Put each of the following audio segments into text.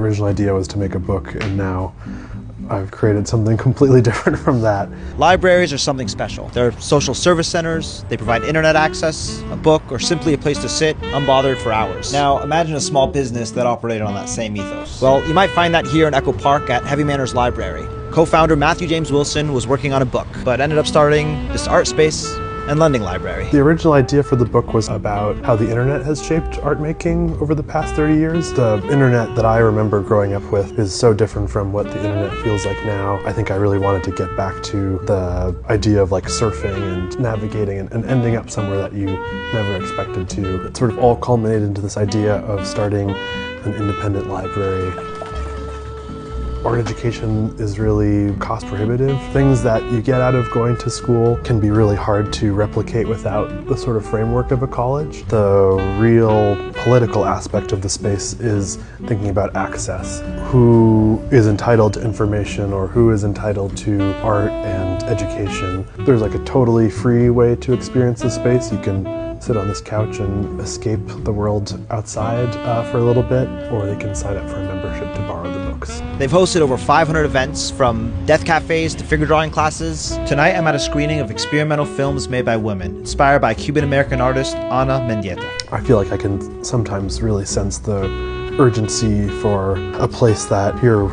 The original idea was to make a book, and now I've created something completely different from that. Libraries are something special. They're social service centers, they provide internet access, a book, or simply a place to sit, unbothered for hours. Now, imagine a small business that operated on that same ethos. Well, you might find that here in Echo Park at Heavy Manners Library. Co-founder Matthew James Wilson was working on a book, but ended up starting this art space and lending library. The original idea for the book was about how the internet has shaped art making over the past 30 years. The internet that I remember growing up with is so different from what the internet feels like now. I think I really wanted to get back to the idea of like surfing and navigating and ending up somewhere that you never expected to. It sort of all culminated into this idea of starting an independent library. Art education is really cost prohibitive. Things that you get out of going to school can be really hard to replicate without the sort of framework of a college. The real political aspect of the space is thinking about access. Who is entitled to information or who is entitled to art and education. There's like a totally free way to experience the space. You can sit on this couch and escape the world outside for a little bit, or they can sign up for a membership to borrow the books. They've hosted over 500 events, from death cafes to figure drawing classes. Tonight I'm at a screening of experimental films made by women, inspired by Cuban-American artist Ana Mendieta. I feel like I can sometimes really sense the urgency for a place that you're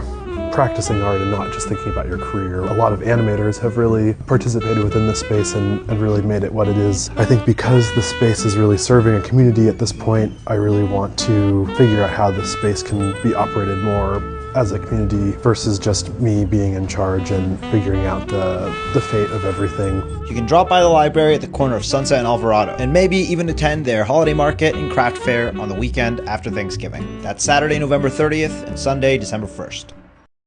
practicing art and not just thinking about your career. A lot of animators have really participated within this space and really made it what it is. I think because the space is really serving a community at this point, I really want to figure out how this space can be operated more as a community versus just me being in charge and figuring out the fate of everything. You can drop by the library at the corner of Sunset and Alvarado, and maybe even attend their holiday market and craft fair on the weekend after Thanksgiving. That's Saturday, November 30th and Sunday, December 1st.